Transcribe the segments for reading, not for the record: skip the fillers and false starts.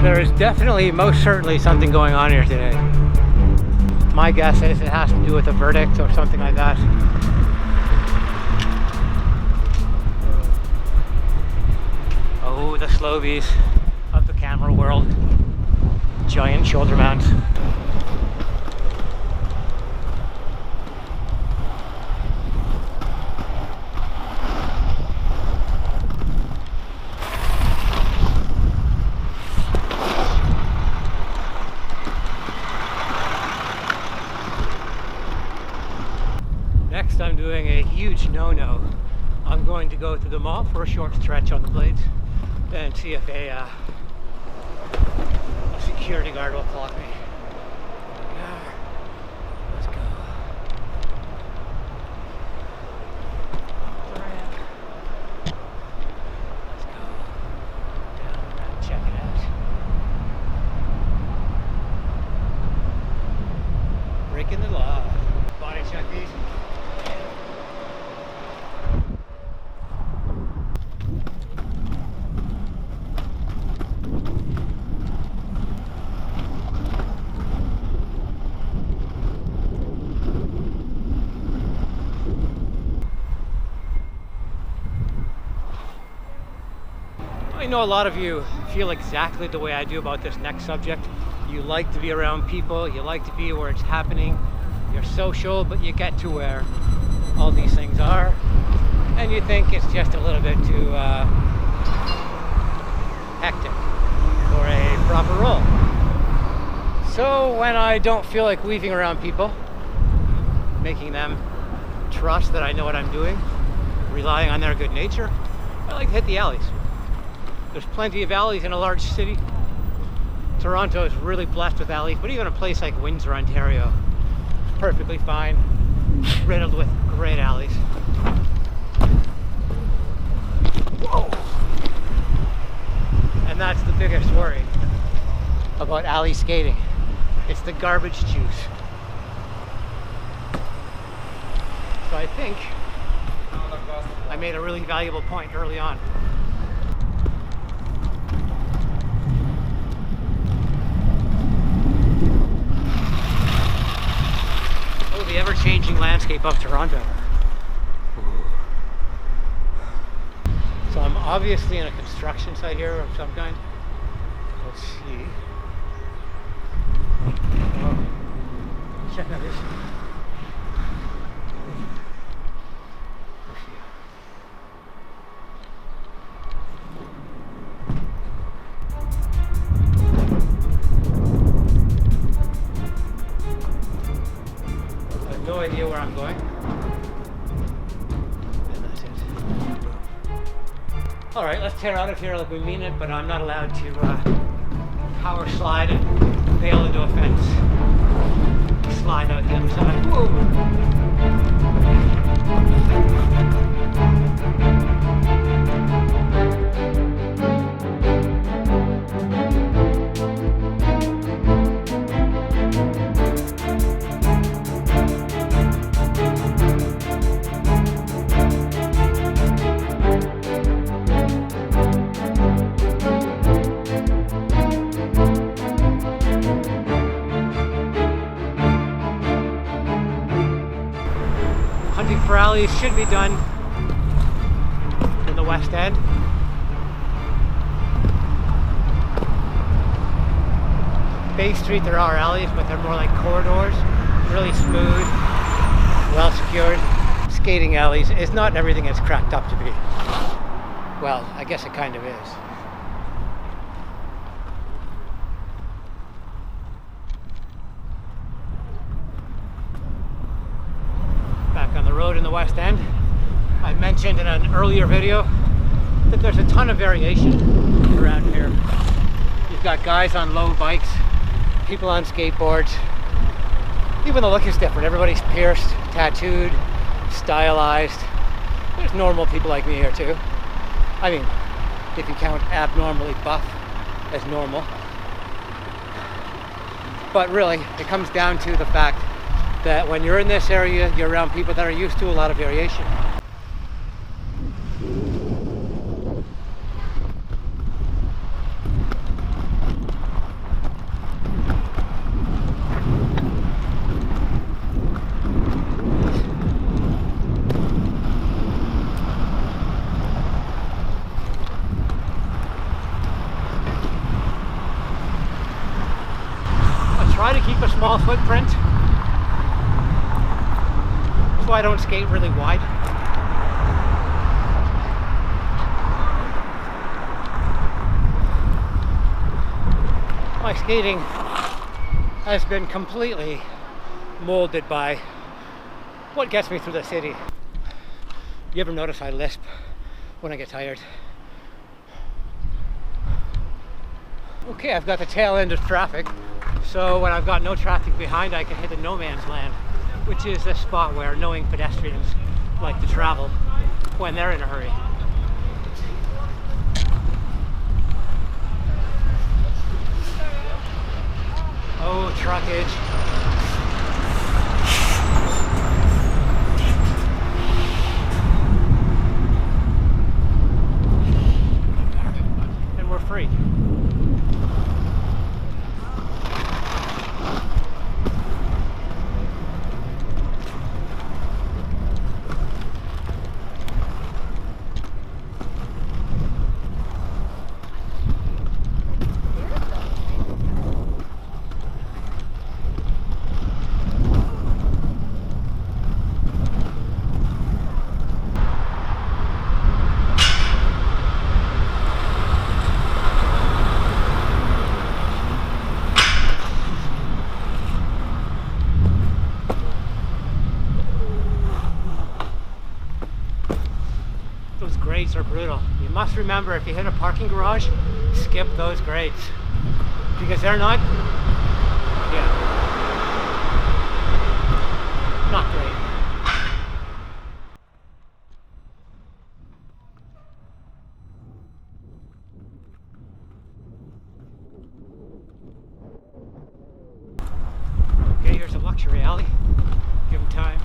There is definitely, most certainly, something going on here today. My guess is it has to do with a verdict or something like that. Oh, the Slovies of the camera world. Giant shoulder mounts. Next, I'm doing a huge no-no. I'm going to go to the mall for a short stretch on the blades and see if a security guard will clock me. Let's go. Let's go. Down and check it out. Breaking the law. Body check these. I know a lot of you feel exactly the way I do about this next subject. You like to be around people, you like to be where it's happening, you're social, but you get to where all these things are, and you think it's just a little bit too hectic for a proper role. So when I don't feel like weaving around people, making them trust that I know what I'm doing, relying on their good nature, I like to hit the alleys. There's plenty of alleys in a large city. Toronto is really blessed with alleys, but even a place like Windsor, Ontario, is perfectly fine, riddled with great alleys. Whoa! And that's the biggest worry about alley skating. It's the garbage juice. So I think I made a really valuable point early on. The ever-changing landscape of Toronto. So I'm obviously in a construction site here of some kind. Let's see. Oh, check out this. No idea where I'm going. And that's it. All right, let's tear out of here like we mean it, but I'm not allowed to power slide and bail into a fence. Slide out the other side. Whoa. 24 alleys should be done in the West End. Bay Street there are alleys, but they're more like corridors, really smooth, well secured. Skating alleys is not everything it's cracked up to be. Well, I guess it kind of is. Back on the road in the West End, I mentioned in an earlier video that there's a ton of variation around here. You've got guys on low bikes, people on skateboards. Even the look is different. Everybody's pierced, tattooed, stylized. There's normal people like me here too. I mean, if you count abnormally buff as normal. But really, it comes down to the fact that when you're in this area, you're around people that are used to a lot of variation. try to keep a small footprint. That's why I don't skate really wide. My skating has been completely molded by what gets me through the city. You ever notice I lisp when I get tired? Okay, I've got the tail end of traffic, so when I've got no traffic behind, I can hit the no man's land, which is a spot where knowing pedestrians like to travel when they're in a hurry. Oh, truckage. And we're free. Those grades are brutal. You must remember, if you hit a parking garage, skip those grades, because they're not, not great. Okay, here's a luxury alley. Give them time.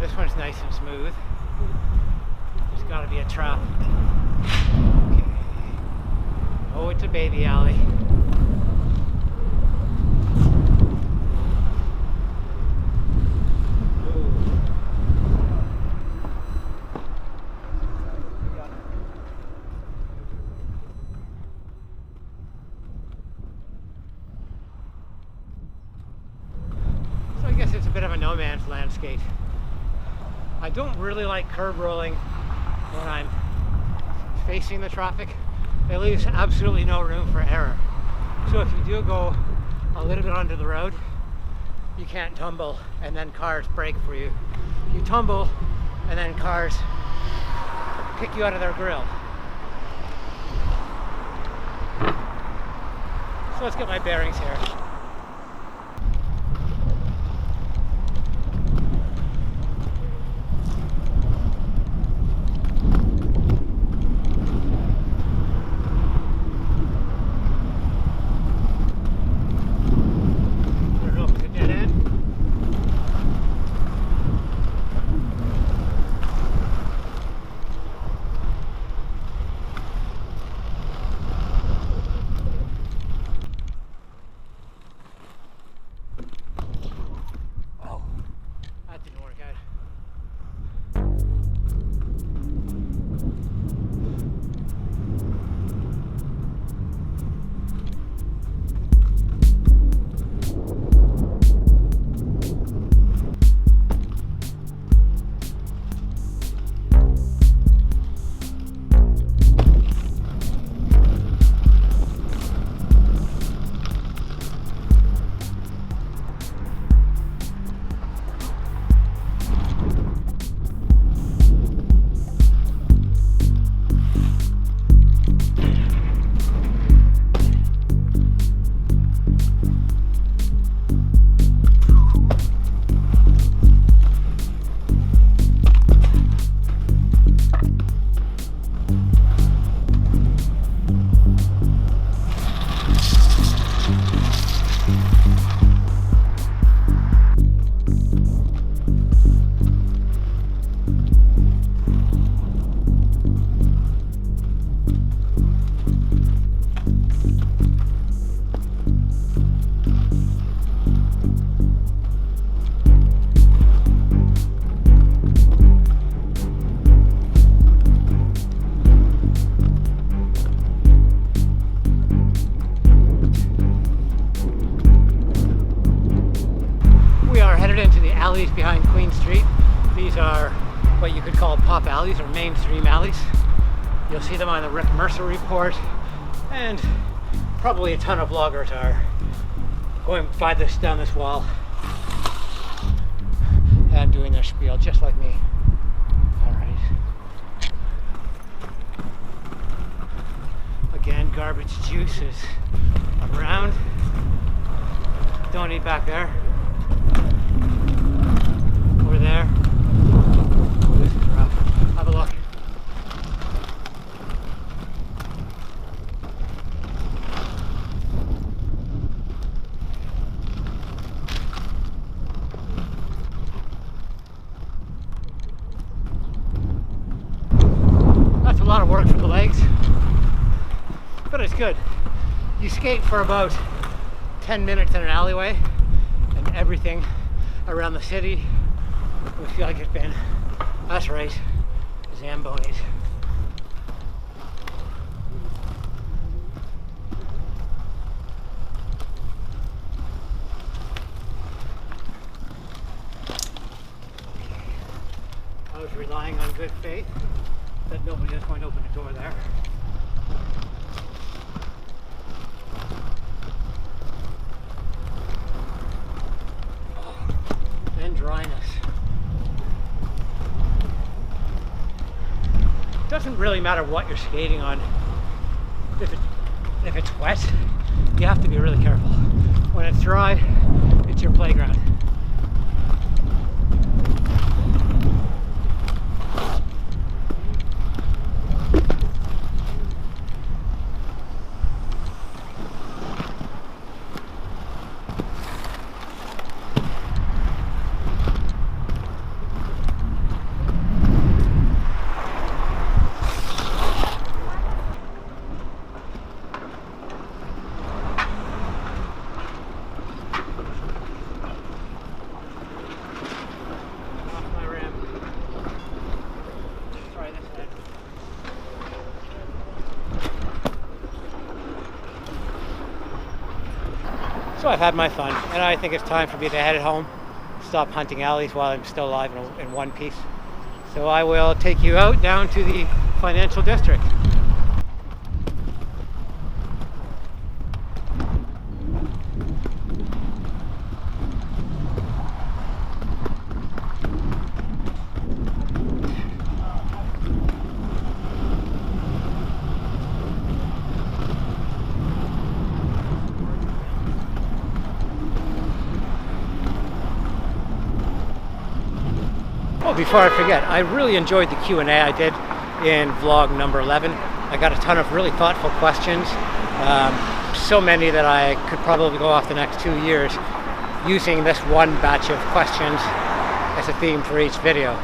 This one's nice and smooth. There's got to be a trap. Okay. Oh, it's a baby alley. So I guess it's a bit of a no man's land skate. I don't really like curb rolling when I'm facing the traffic. It leaves absolutely no room for error. So if you do go a little bit under the road, you can't tumble and then cars brake for you. You tumble and then cars kick you out of their grill. So let's get my bearings here. alleys are mainstream alleys. You'll see them on the Rick Mercer report, and probably a ton of vloggers are going by this down this wall and doing their spiel just like me. All right. Again, garbage juice is around. Don't eat back there. Over there. Oh, this is rough. Have a look. That's a lot of work for the legs, but it's good. You skate for about 10 minutes in an alleyway, and everything around the city will feel like it's been, that's right, Zambonied. I was relying on good faith that nobody was going to open the door there. And dryness. Doesn't really matter what you're skating on. If it's wet, you have to be really careful. When it's dry, it's your playground. So I've had my fun, and I think it's time for me to head home, stop hunting alleys while I'm still alive in one piece. So I will take you out down to the financial district. Oh, before I forget, I really enjoyed the Q&A I did in vlog number 11. I got a ton of really thoughtful questions, so many that I could probably go off the next 2 years using this one batch of questions as a theme for each video.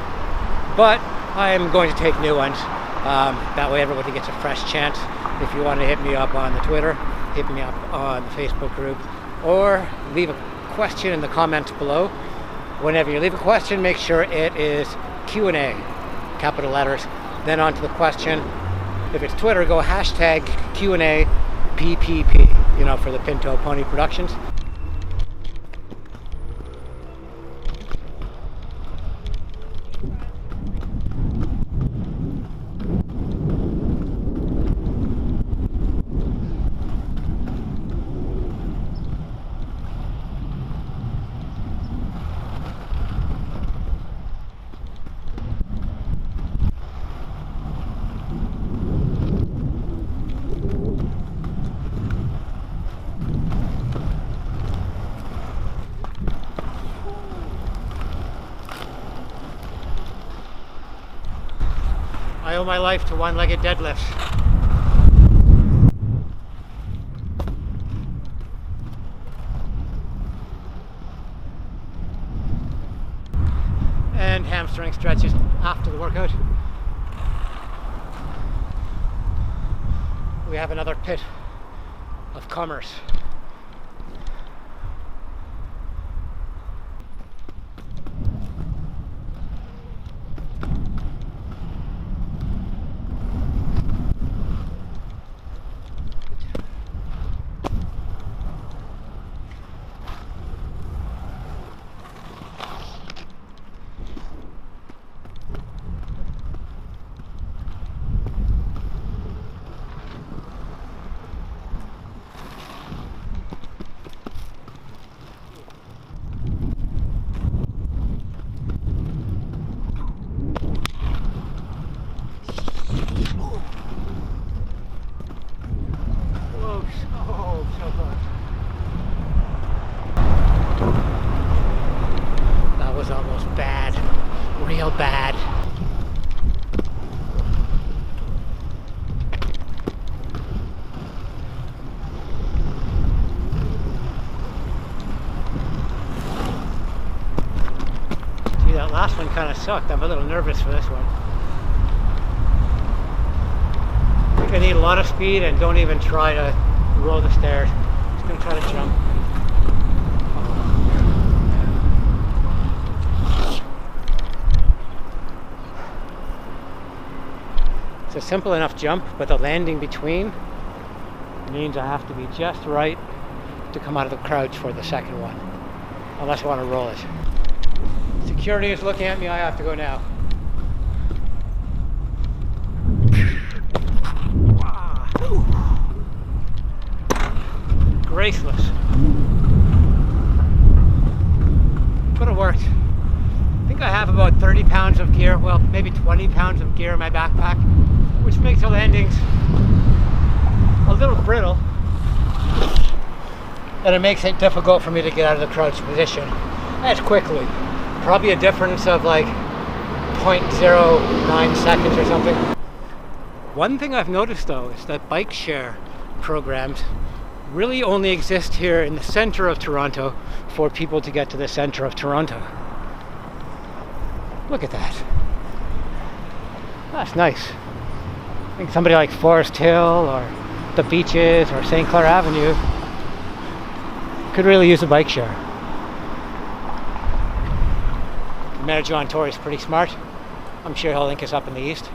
But I'm going to take new ones. That way everybody gets a fresh chance. If you want to hit me up on the Twitter, hit me up on the Facebook group, or leave a question in the comments below. Whenever you leave a question, make sure it is Q&A, capital letters, then on to the question. If it's Twitter, go hashtag Q&A PPP, you know, for the Pinto Pony Productions. I owe my life to one-legged deadlifts. And hamstring stretches after the workout. We have another pit of commerce. Oh, so close. That was almost bad. Real bad. See, that last one kind of sucked. I'm a little nervous for this one. I think I need a lot of speed and don't even try to roll the stairs. Just gonna try to jump. It's a simple enough jump, but the landing between means I have to be just right to come out of the crouch for the second one, unless I want to roll it. Security is looking at me, I have to go now. Graceless. But it worked. I think I have about 30 pounds of gear, well, maybe 20 pounds of gear in my backpack, which makes the landings a little brittle, and it makes it difficult for me to get out of the crouch position as quickly. Probably a difference of like 0.09 seconds or something. One thing I've noticed though is that bike share programs really only exist here in the center of Toronto for people to get to the center of Toronto. Look at that. That's nice. I think somebody like Forest Hill or the beaches or St. Clair Avenue could really use a bike share. Mayor John Tory's pretty smart. I'm sure he'll link us up in the east.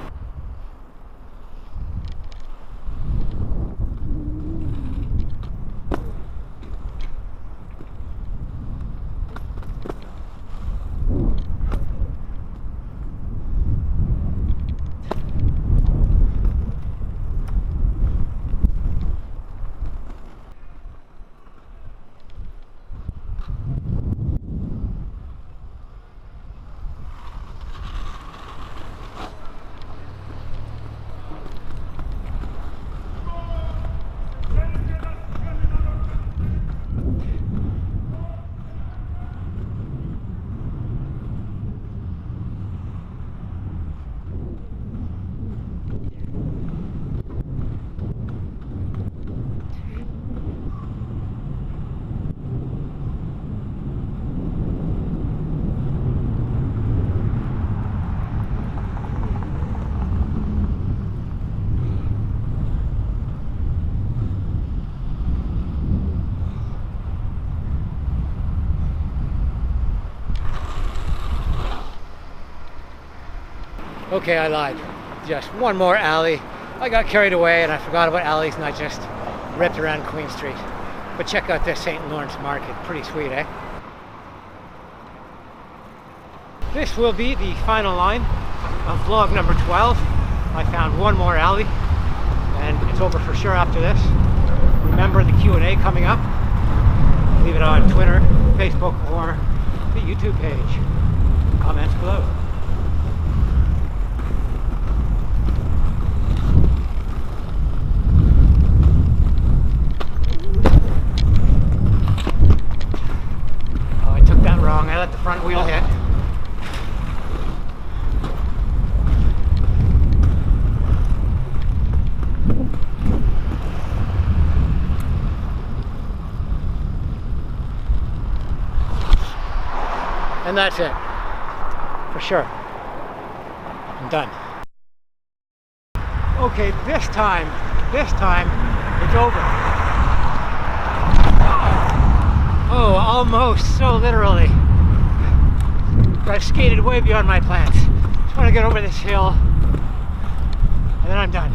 Okay, I lied. Just one more alley. I got carried away and I forgot about alleys and I just ripped around Queen Street. But check out this St. Lawrence Market. Pretty sweet, eh? This will be the final line of vlog number 12. I found one more alley and it's over for sure after this. Remember the Q&A coming up. Leave it on Twitter, Facebook, or the YouTube page. Comments below. I let the front wheel hit. And that's it. For sure. I'm done. Okay, this time it's over. Oh, almost, so literally. But I've skated way beyond my plans. Just want to get over this hill, and then I'm done.